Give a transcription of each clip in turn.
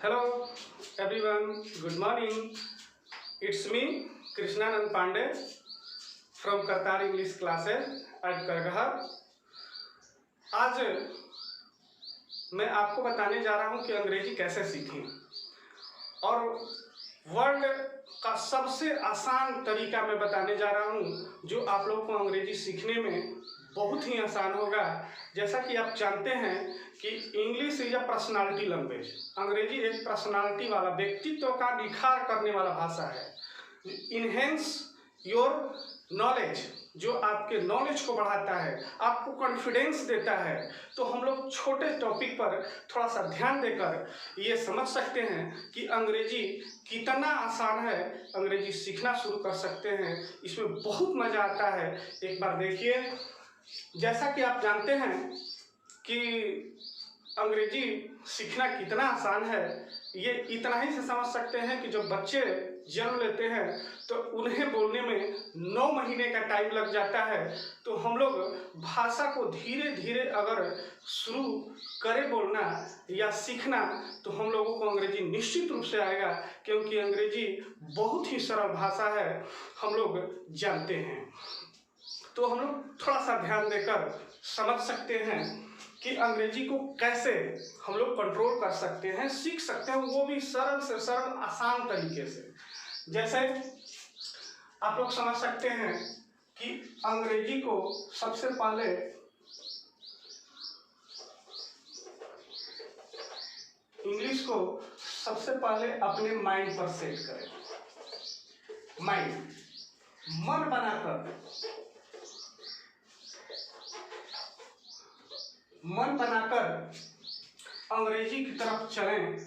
Hello everyone, good morning. It's me Krishnanand Pandey from Kartar English classes at Kargahar. आज मैं आपको बताने जा रहा हूँ कि अंग्रेजी कैसे सीखें और वर्ल्ड का सबसे आसान तरीका मैं बताने जा रहा हूँ जो आप लोगों को अंग्रेजी सीखने में बहुत ही आसान होगा। जैसा कि आप जानते हैं कि English is a personality language. अंग्रेजी एक पर्सनालिटी वाला, व्यक्तित्व का निखार करने वाला भाषा है। इनहेंस योर नॉलेज, जो आपके नॉलेज को बढ़ाता है, आपको कॉन्फिडेंस देता है। तो हम लोग छोटे टॉपिक पर थोड़ा सा ध्यान देकर ये समझ सकते हैं कि अंग्रेजी कितना आसान है। अंग्रेजी सीखना शुरू कर सकते हैं, इसमें बहुत मज़ा आता है। एक बार देखिए, जैसा कि आप जानते हैं कि अंग्रेजी सीखना कितना आसान है, ये इतना ही से समझ सकते हैं कि जब बच्चे जन्म लेते हैं तो उन्हें बोलने में 9 महीने का टाइम लग जाता है। तो हम लोग भाषा को धीरे धीरे अगर शुरू करें बोलना या सीखना तो हम लोगों को अंग्रेजी निश्चित रूप से आएगा, क्योंकि अंग्रेजी बहुत ही सरल भाषा है, हम लोग जानते हैं। तो हम लोग थोड़ा सा ध्यान देकर समझ सकते हैं कि अंग्रेजी को कैसे हम लोग कंट्रोल कर सकते हैं, सीख सकते हैं, वो भी सरल से सरल आसान तरीके से। जैसे आप लोग समझ सकते हैं कि अंग्रेजी को सबसे पहले इंग्लिश को सबसे पहले अपने माइंड पर सेट करें। माइंड, मन बनाकर अंग्रेजी की तरफ चलें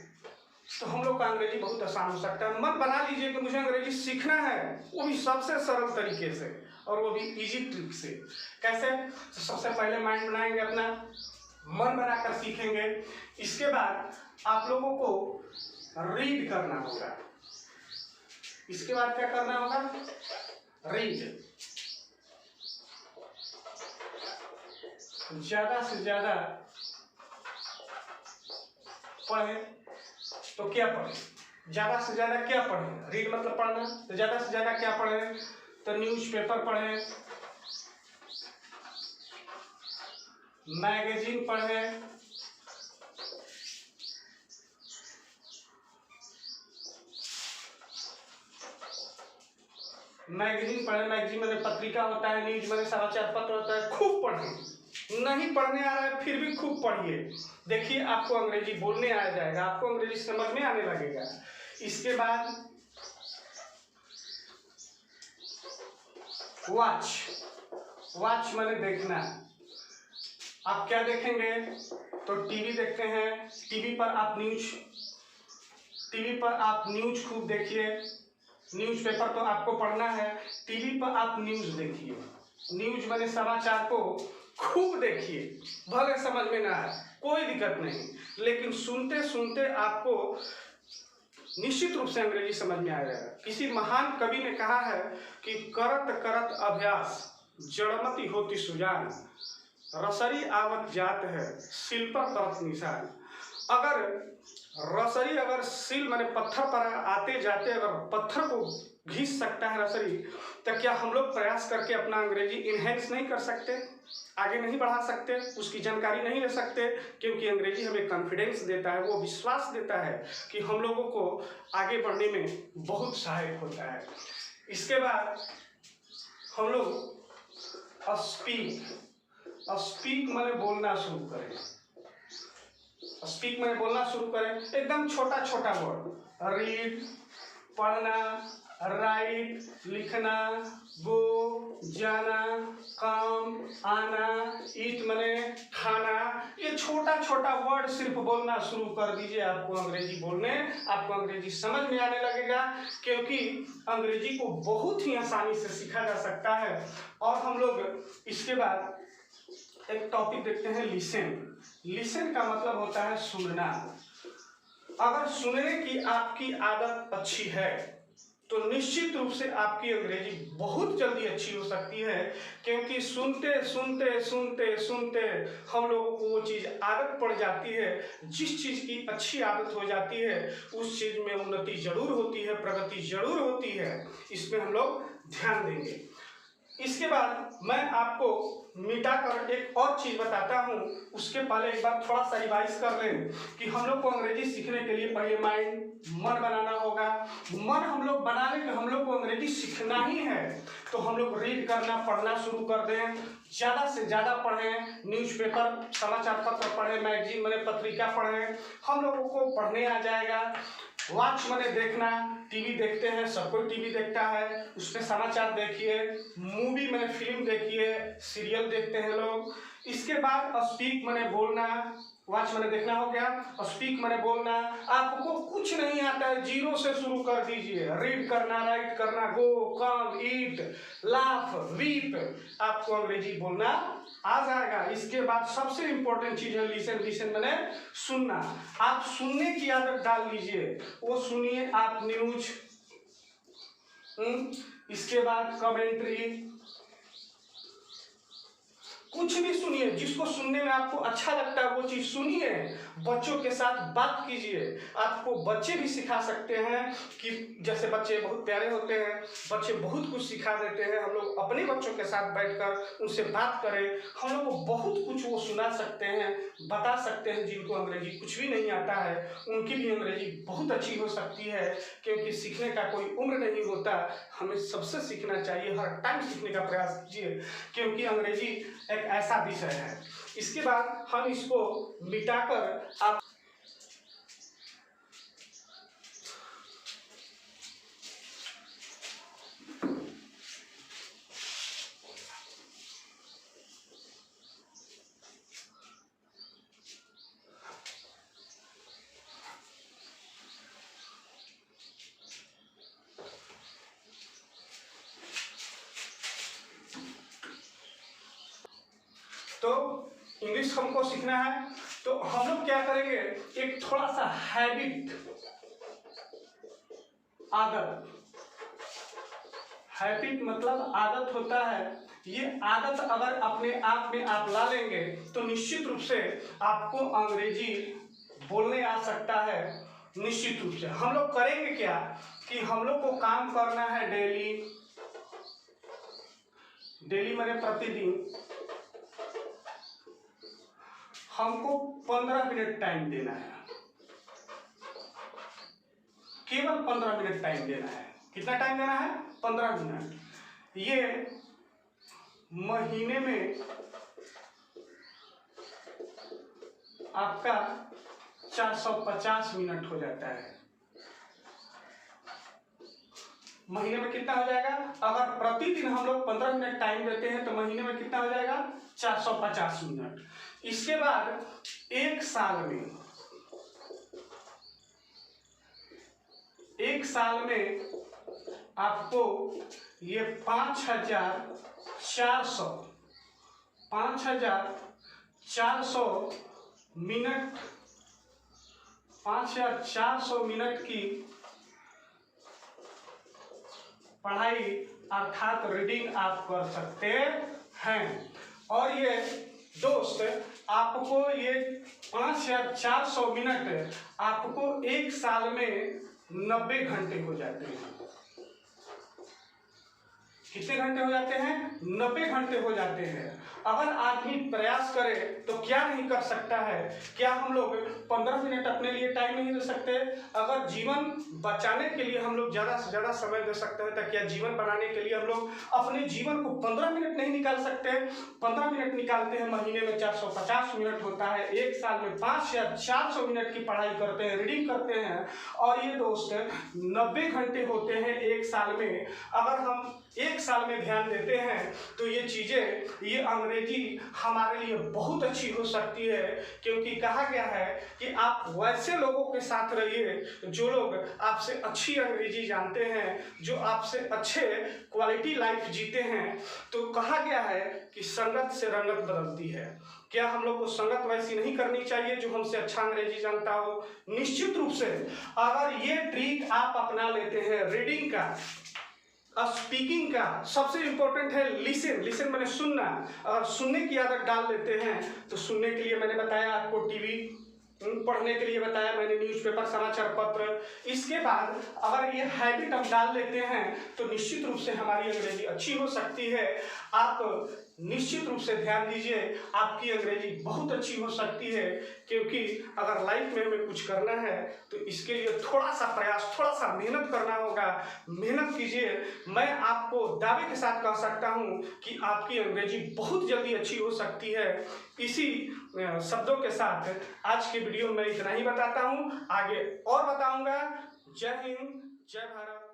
तो हम लोग का अंग्रेजी बहुत आसान हो सकता है। मन बना लीजिए कि मुझे अंग्रेजी सीखना है, वो भी सबसे सरल तरीके से और वो भी इजी ट्रिक से। कैसे? तो सबसे पहले माइंड बनाएंगे, अपना मन बनाकर सीखेंगे। इसके बाद आप लोगों को रीड करना होगा। इसके बाद क्या करना होगा? रीड। ज्यादा से ज्यादा पढ़े तो क्या पढ़े? ज्यादा से ज्यादा क्या पढ़े? रीड मतलब पढ़ना। तो ज्यादा से ज्यादा क्या पढ़े? तो न्यूज़पेपर पढ़े, मैगजीन पढ़े, मैगजीन मैंने पत्रिका होता है, न्यूज मैंने समाचार पत्र होता है। खूब पढ़े। नहीं पढ़ने आ रहा है फिर भी खूब पढ़िए। देखिए आपको अंग्रेजी बोलने आ जाएगा, आपको अंग्रेजी समझ में आने लगेगा। इसके बाद वॉच मैंने देखना। आप क्या देखेंगे? तो टीवी देखते हैं, टीवी पर आप न्यूज खूब देखिए। न्यूज़पेपर तो आपको पढ़ना है, टीवी पर आप न्यूज देखिए। न्यूज मैंने समाचार को खूब देखिए, भले समझ में ना आए कोई दिक्कत नहीं, लेकिन सुनते सुनते आपको निश्चित रूप से अंग्रेजी समझ में आ जाएगा। किसी महान कवि ने कहा है कि करत करत अभ्यास जड़मति होती सुजान, रसरी आवत जात है सिल पर तरत निशान। अगर सिल माने पत्थर पर आते जाते अगर पत्थर को घिस सकता है रसरी, तो क्या हम लोग प्रयास करके अपना अंग्रेजी इनहेंस नहीं कर सकते, आगे नहीं बढ़ा सकते, उसकी जानकारी नहीं ले सकते? क्योंकि अंग्रेजी हमें कॉन्फिडेंस देता है, वो विश्वास देता है कि हम लोगों को आगे बढ़ने में बहुत सहायक होता है। इसके बाद हम लोग स्पीक माने बोलना शुरू करें। स्पीक में बोलना शुरू करें। एकदम छोटा छोटा वर्ड, रीड पढ़ना, राइट लिखना, गो जाना, कम आना, ईट माने खाना। ये छोटा छोटा वर्ड सिर्फ बोलना शुरू कर दीजिए, आपको अंग्रेजी अंग्रेजी समझ में आने लगेगा। क्योंकि अंग्रेजी को बहुत ही आसानी से सीखा जा सकता है। और हम लोग इसके बाद एक टॉपिक देखते हैं, लिसन का मतलब होता है सुनना। अगर सुनने की आपकी आदत अच्छी है तो निश्चित रूप से आपकी अंग्रेजी बहुत जल्दी अच्छी हो सकती है, क्योंकि सुनते सुनते सुनते सुनते हम लोगों को वो चीज़ आदत पड़ जाती है। जिस चीज़ की अच्छी आदत हो जाती है उस चीज़ में उन्नति जरूर होती है, प्रगति जरूर होती है। इसमें हम लोग ध्यान देंगे। इसके बाद मैं आपको मिटाकर एक और चीज़ बताता हूँ। उसके पहले एक बार थोड़ा सा रिवाइज कर लें कि हम लोग को अंग्रेजी सीखने के लिए पहले मन बनाना होगा। मन हम लोग बना लें कि हम लोग को अंग्रेजी सीखना ही है, तो हम लोग रीड करना, पढ़ना शुरू कर दें। ज़्यादा से ज़्यादा पढ़ें, न्यूज़पेपर, समाचार पत्र पढ़ें, मैगजीन मैंने पत्रिका पढ़ें, हम लोगों को पढ़ने आ जाएगा। वॉच मैंने देखना, टीवी देखते हैं, सब कोई टीवी देखता है, उसमें समाचार देखिए। मूवी मैंने फिल्म देखिए, सीरियल देखते हैं लोग। इसके बाद स्पीक मैंने बोलना, वॉच मैंने देखना हो गया, स्पीक मैंने बोलना। आपको कुछ नहीं आता है, जीरो से शुरू कर दीजिए। रीड करना, राइट करना, गो, कम, ईट, लाफ, वीप, आपको अंग्रेजी बोलना आ जाएगा। इसके बाद सबसे इंपॉर्टेंट चीज है लिसन मैंने सुनना। आप सुनने की आदत डाल लीजिए, वो सुनिए आप न्यूज, इसके बाद कमेंट्री, कुछ भी सुनिए। जिसको सुनने में आपको अच्छा लगता है वो चीज़ सुनिए। बच्चों के साथ बात कीजिए। आपको बच्चे भी सिखा सकते हैं कि जैसे बच्चे बहुत प्यारे होते हैं, बच्चे बहुत कुछ सिखा देते हैं। हम लोग अपने बच्चों के साथ बैठकर उनसे बात करें, हम लोग को बहुत कुछ वो सुना सकते हैं, बता सकते हैं। जिनको अंग्रेजी कुछ भी नहीं आता है उनकी भी अंग्रेजी बहुत अच्छी हो सकती है, क्योंकि सीखने का कोई उम्र नहीं होता। हमें सबसे सीखना चाहिए, हर टाइम सीखने का प्रयास कीजिए, क्योंकि अंग्रेजी एक ऐसा विषय है। इसके बाद हम इसको मिटाकर आप तो इंग्लिश हमको सीखना है, तो हम लोग क्या करेंगे, एक थोड़ा सा हैबिट, आदत। हैबिट मतलब आदत होता है। ये आदत अगर अपने आप में आप ला लेंगे तो निश्चित रूप से आपको अंग्रेजी बोलने आ सकता है। निश्चित रूप से हम लोग करेंगे क्या कि हम लोग को काम करना है डेली मैंने प्रतिदिन हमको 15 मिनट टाइम देना है, केवल 15 मिनट टाइम देना है। कितना टाइम देना है? 15 मिनट। ये महीने में आपका 450 मिनट हो जाता है। महीने में कितना हो जाएगा? अगर प्रतिदिन हम लोग 15 मिनट टाइम देते हैं तो महीने में कितना हो जाएगा? 450 मिनट। इसके बाद एक साल में आपको ये 5400 मिनट की पढ़ाई अर्थात रीडिंग आप कर सकते हैं। और ये दोस्त आपको ये 5400 मिनट आपको एक साल में 90 घंटे हो जाते हैं। कितने घंटे हो जाते हैं? 90 घंटे हो जाते हैं। अगर आदमी प्रयास करे तो क्या नहीं कर सकता है। क्या हम लोग 15 मिनट अपने लिए टाइम नहीं दे सकते? अगर जीवन बचाने के लिए हम लोग ज़्यादा से ज़्यादा समय दे सकते हैं, तो क्या जीवन बनाने के लिए हम लोग अपने जीवन को 15 मिनट नहीं निकाल सकते? 15 मिनट निकालते हैं, महीने में 450 मिनट होता है, एक साल में 5400 मिनट की पढ़ाई करते हैं, रीडिंग करते हैं। और ये दोस्त 90 घंटे होते हैं एक साल में। अगर हम एक साल में ध्यान देते हैं तो ये चीज़ें, ये अंग्रेजी हमारे लिए बहुत अच्छी हो सकती है। क्योंकि कहा गया है कि आप वैसे लोगों के साथ रहिए जो लोग आपसे अच्छी अंग्रेजी जानते हैं, जो आपसे अच्छे क्वालिटी लाइफ जीते हैं। तो कहा गया है कि संगत से रंगत बदलती है। क्या हम लोग को संगत वैसी नहीं करनी चाहिए जो हमसे अच्छा अंग्रेजी जानता हो? निश्चित रूप से अगर ये ट्रिक आप अपना लेते हैं रीडिंग का, स्पीकिंग का, सबसे इंपॉर्टेंट है लिसन। लिसन मैंने सुनना, अगर सुनने की आदत डाल लेते हैं तो सुनने के लिए मैंने बताया आपको टीवी, पढ़ने के लिए बताया मैंने न्यूज़पेपर, समाचार पत्र। इसके बाद अगर ये हैबिट हम डाल लेते हैं तो निश्चित रूप से हमारी अंग्रेजी अच्छी हो सकती है। आप निश्चित रूप से ध्यान दीजिए, आपकी अंग्रेजी बहुत अच्छी हो सकती है, क्योंकि अगर लाइफ में हमें कुछ करना है तो इसके लिए थोड़ा सा प्रयास, थोड़ा सा मेहनत करना होगा। मेहनत कीजिए। मैं आपको दावे के साथ कह सकता हूँ कि आपकी अंग्रेजी बहुत जल्दी अच्छी हो सकती है। इसी शब्दों के साथ आज के वीडियो में इतना ही बताता हूँ, आगे और बताऊंगा। जय हिंद, जय भारत।